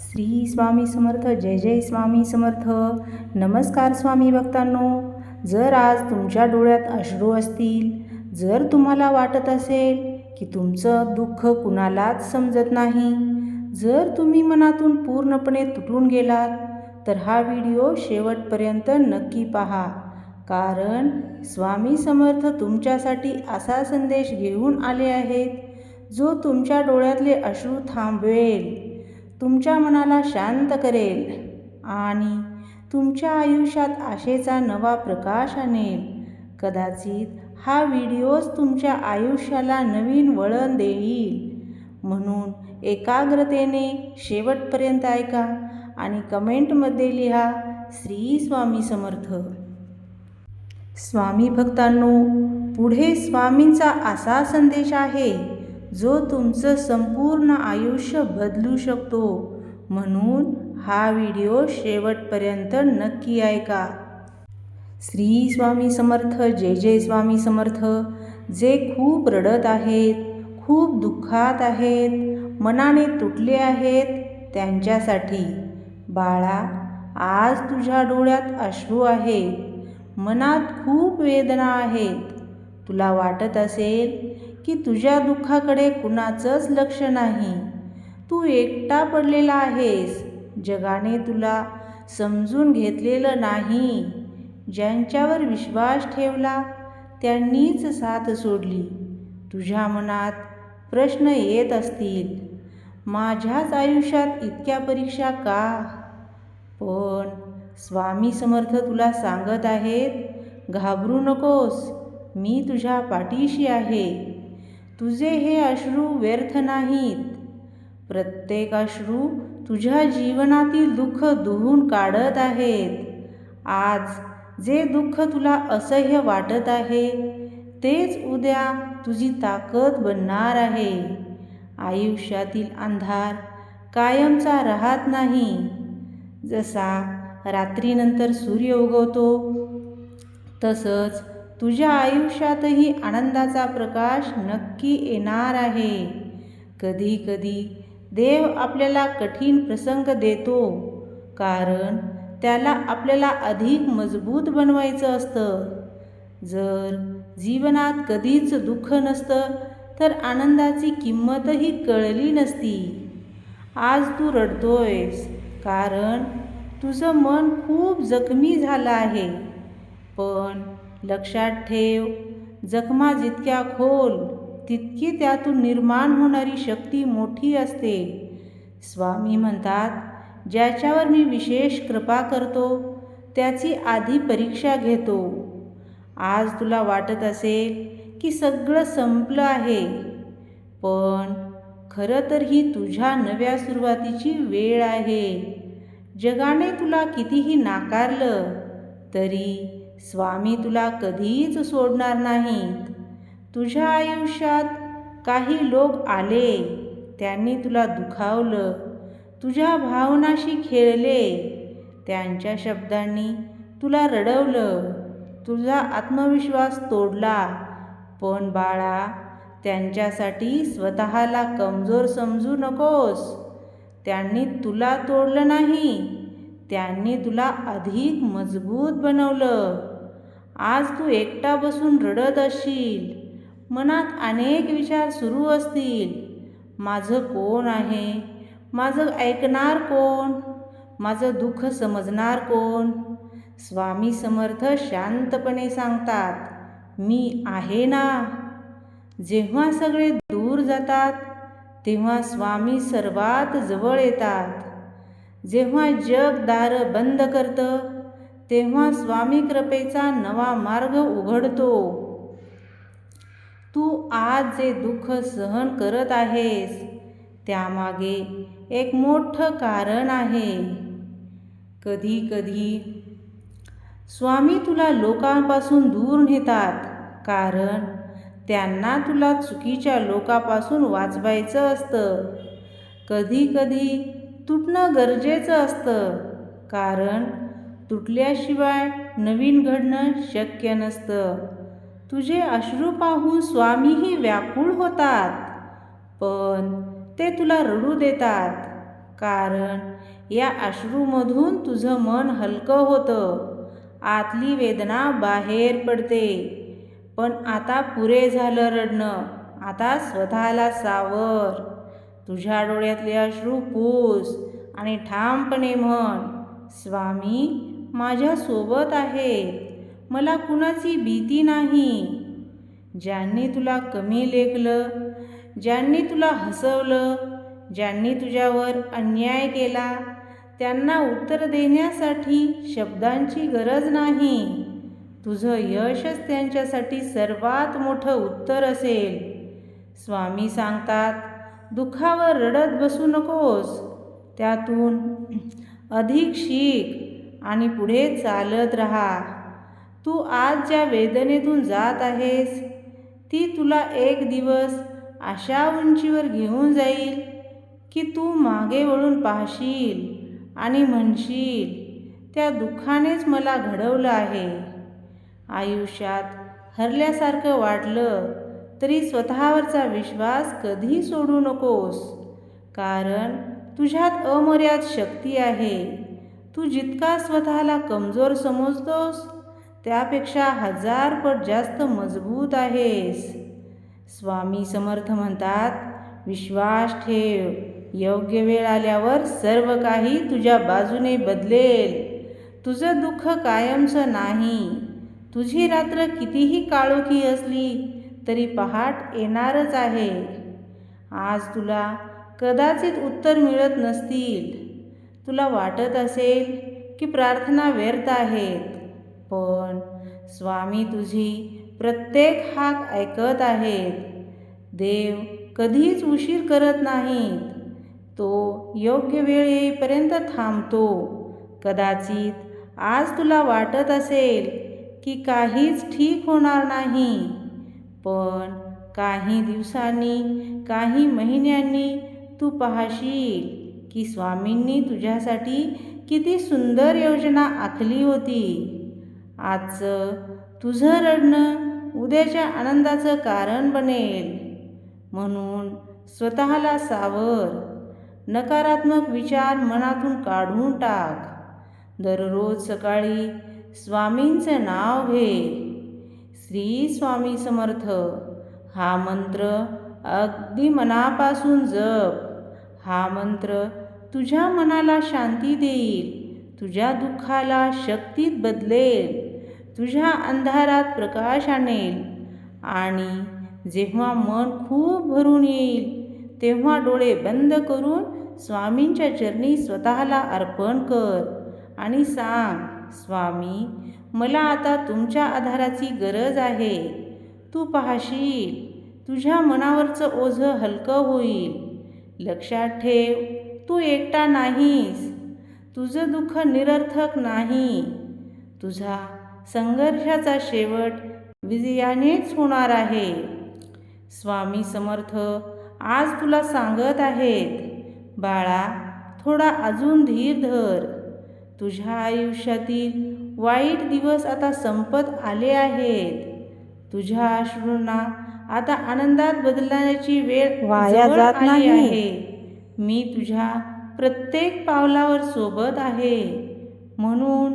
श्री स्वामी समर्थ. जय जय स्वामी समर्थ. नमस्कार स्वामी भक्तांनो. जर आज तुमच्या डोळ्यात अश्रू असतील, जर तुम्हाला वाटत असेल की तुमचं दुःख कुणालाच समजत नाही, जर तुम्ही मनातून पूर्णपणे तुटून गेलात, तर हा व्हिडिओ शेवटपर्यंत नक्की पहा. कारण स्वामी समर्थ तुमच्यासाठी असा संदेश घेऊन आले आहेत जो तुमच्या डोळ्यातले अश्रू थांबवेल, तुमच्या मनाला शांत करेल आणि तुमच्या आयुष्यात आशेचा नवा प्रकाश आणेल. कदाचित हा व्हिडिओच तुमच्या आयुष्याला नवीन वळण देईल. म्हणून एकाग्रतेने शेवटपर्यंत ऐका आणि कमेंटमध्ये लिहा, श्री स्वामी समर्थ. स्वामी भक्तांनो, पुढे स्वामींचा असा संदेश आहे जो तुमचं संपूर्ण आयुष्य बदलू शकतो. म्हणून हा व्हिडिओ शेवटपर्यंत नक्की ऐका. श्री स्वामी समर्थ. जय जय स्वामी समर्थ. जे खूप रडत आहेत, खूप दुःखात आहेत, मनाने तुटले आहेत, त्यांच्यासाठी. बाळा, आज तुझ्या डोळ्यात अश्रू आहेत, मनात खूप वेदना आहेत. तुला वाटत असेल की तुझ्या दुःखाकडे कुणाचंच लक्ष नाही. तू एकटा पडलेला आहेस. जगाने तुला समजून घेतलेलं नाही. ज्यांच्यावर विश्वास ठेवला त्यांनीच साथ सोडली. तुझ्या मनात प्रश्न येत असतील, माझ्याच आयुष्यात इतक्या परीक्षा का? पण स्वामी समर्थ तुला सांगत आहेत, घाबरू नकोस, मी तुझ्या पाठीशी आहे. तुझे हे अश्रू व्यर्थ नाहीत. प्रत्येक अश्रू तुझ्या जीवनातील दुःख धुवून काढत आहेत. आज जे दुःख तुला असह्य वाटत आहे, तेच उद्या तुझी ताकद बनणार आहे. आयुष्यातील अंधार कायमचा राहत नाही. जसा रात्रीनंतर सूर्य उगवतो, तसंच तुझ्या आयुष्यातही आनंदाचा प्रकाश नक्की येणार आहे. कधी कधी देव आपल्याला कठीण प्रसंग देतो, कारण त्याला आपल्याला अधिक मजबूत बनवायचं असतं. जर जीवनात कधीच दुःख नसतं, तर आनंदाची किंमतही कळली नसती. आज तू रडतोयस कारण तुझं मन खूप जखमी झालं आहे. पण लक्षात ठेव, जखमा जितक्या खोल, तितकी त्यातून निर्माण होणारी शक्ती मोठी असते. स्वामी म्हणतात, ज्याच्यावर मी विशेष कृपा करतो त्याची आधी परीक्षा घेतो. आज तुला वाटत असेल की सगळं संपलं आहे, पण खरं तर ही तुझ्या नव्या सुरुवातीची वेळ आहे. जगाने तुला कितीही नाकारलं तरी स्वामी तुला कधीच सोडणार नाहीत. तुझ्या आयुष्यात काही लोक आले, त्यांनी तुला दुखावलं, तुझ्या भावनाशी खेळले, त्यांच्या शब्दांनी तुला रडवलं, तुझा आत्मविश्वास तोडला. पण बाळा, त्यांच्यासाठी स्वतःला कमजोर समजू नकोस. त्यांनी तुला तोडलं नाही, त्यांनी तुला अधिक मजबूत बनवलं. आज तू एकटा बसून रडत असशील, मनात अनेक विचार सुरू असतील. माझं कोण आहे? माझं ऐकणार कोण? माझं दुःख समजणार कोण? स्वामी समर्थ शांतपणे सांगतात, मी आहे ना. जेव्हा सगळे दूर जातात, तेव्हा स्वामी सर्वात जवळ येतात. जेव्हा जग दारं बंद करतं, तेव्हा स्वामी कृपेचा नवा मार्ग उघडतो. तू आज जे दुःख सहन करत आहेस, त्यामागे एक मोठं कारण आहे. कधी कधी स्वामी तुला लोकांपासून दूर नेतात, कारण त्यांना तुला चुकीच्या लोकांपासून वाचवायचं असतं. कधी कधी तुटणं गरजेचं असतं, कारण तुटल्याशिवाय नवीन घडणं शक्य नसतं. तुझे अश्रू पाहून स्वामीही व्याकुळ होतात, पण ते तुला रडू देतात. कारण या अश्रूमधून तुझं मन हलकं होतं, आतली वेदना बाहेर पडते. पण आता पुरे झालं रडणं, आता स्वतःला सावर. तुझ्या डोळ्यातले अश्रू पुस आणि ठामपणे म्हण, स्वामी माझ्यासोबत आहेत, मला कुणाची भीती नाही. ज्यांनी तुला कमी लेखलं, ज्यांनी तुला हसवलं, ज्यांनी तुझ्यावर अन्याय केला, त्यांना उत्तर देण्यासाठी शब्दांची गरज नाही. तुझं यशच त्यांच्यासाठी सर्वात मोठं उत्तर असेल. स्वामी सांगतात, दुःखावर रडत बसू नकोस, त्यातून अधिक शिक आणि पुढे चालत राहा. तू आज ज्या वेदनेतून जात आहेस, ती तुला एक दिवस अशा उंचीवर घेऊन जाईल की तू मागे वळून पाहशील आणि म्हणशील, त्या दुःखानेच मला घडवलं आहे. आयुष्यात हरल्यासारखं वाटलं तरी स्वतःवरचा विश्वास कधी सोडू नकोस, कारण तुझ्यात अमर्याद शक्ती आहे. तू जितका स्वतःला कमजोर समजतोस, त्यापेक्षा 1000 पट जास्त मजबूत आहेस. स्वामी समर्थ म्हणतात, विश्वास ठेव, योग्य वेळ आल्यावर सर्व काही तुझ्या बाजूने बदलेल. तुझं दुःख कायमचं नाही. तुझी रात्र कितीही काळोखी असली तरी पहाट येणारच आहे. आज तुला कदाचित उत्तर मिळत नसतील, तुला वाटत असेल की प्रार्थना व्यर्थ आहेत, पण स्वामी तुझी प्रत्येक हाक ऐकत आहेत. देव कधीच उशीर करत नाहीत, तो योग्य वेळ येईपर्यंत थांबतो. कदाचित आज तुला वाटत असेल की काहीच ठीक होणार नाही, पण काही दिवसांनी, काही महिन्यांनी तू पाहशील की स्वामींनी तुझ्यासाठी किती सुंदर योजना आखली होती. आजचं तुझं रडणं उद्याच्या आनंदाचं कारण बनेल. म्हणून स्वतःला सावर, नकारात्मक विचार मनातून काढून टाक. दररोज सकाळी स्वामींचं नाव घे, श्री स्वामी समर्थ हा मंत्र अगदी मनापासून जप. हा मंत्र तुझ्या मनाला शांती देईल, तुझ्या दुःखाला शक्तीत बदलेल, तुझ्या अंधारात प्रकाश आणेल. आणि जेव्हा मन खूप भरून येईल तेव्हा डोळे बंद करून स्वामींच्या चरणी स्वतःला अर्पण कर आणि सांग, स्वामी मला आता तुमच्या आधाराची गरज आहे. तू पाहशील तुझ्या मनावरचं ओझं हलकं होईल. लक्षात ठेव, तू एकटा नाहीस. तुझं दुःख निरर्थक नाही. तुझा संघर्षाचा शेवट विजयानेच होणार आहे. स्वामी समर्थ आज तुला सांगत आहेत, बाळा थोडा अजून धीर धर. तुझ्या आयुष्यातील वाईट दिवस आता संपत आले आहेत. तुझ्या अश्रूंना आता आनंदात बदलण्याची वेळ वाया जात आहे. मी तुझ्या प्रत्येक पावलावर सोबत आहे. म्हणून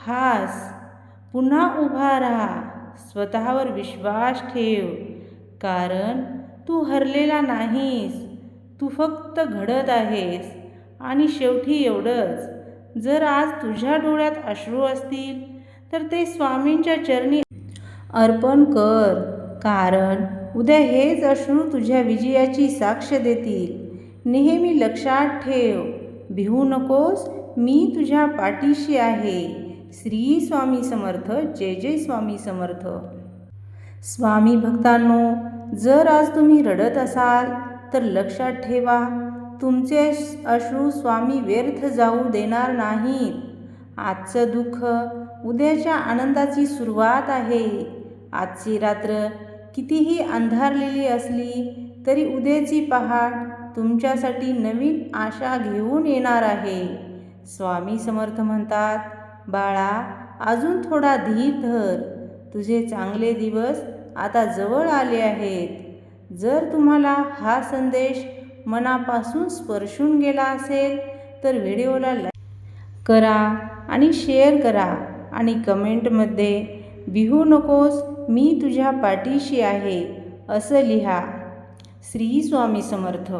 हास, पुन्हा उभा राहा, स्वतःवर विश्वास ठेव, कारण तू हरलेला नाहीस, तू फक्त घडत आहेस. आणि शेवटी एवढंच, जर आज तुझ्या डोळ्यात अश्रू असतील तर ते स्वामींच्या चरणी अर्पण कर, कारण उद्या हेच अश्रू तुझ्या विजयाची साक्ष देतील. नेहमी लक्षात ठेव, भिवू नकोस, मी तुझ्या पाठीशी आहे. श्री स्वामी समर्थ. जय जय स्वामी समर्थ. स्वामी भक्तांनो, जर आज तुम्ही रडत असाल तर लक्षात ठेवा, तुमचे अश्रू स्वामी व्यर्थ जाऊ देणार नाहीत. आजचं दुःख उद्याच्या आनंदाची सुरुवात आहे. आजची रात्र कितीही अंधारलेली असली तरी उद्याची पहाट तुमच्यासाठी नवीन आशा घेऊन येणार आहे. स्वामी समर्थ म्हणतात, बाळा अजून थोडा धीर धर, तुझे चांगले दिवस आता जवळ आले आहेत. जर तुम्हाला हा संदेश मनापासून स्पर्शून गेला असेल तर व्हिडिओला लाईक करा आणि शेअर करा आणि कमेंटमध्ये भिवू नकोस, मी तुझ्या पाठीशी आहे असं लिहा. श्री स्वामी समर्थ.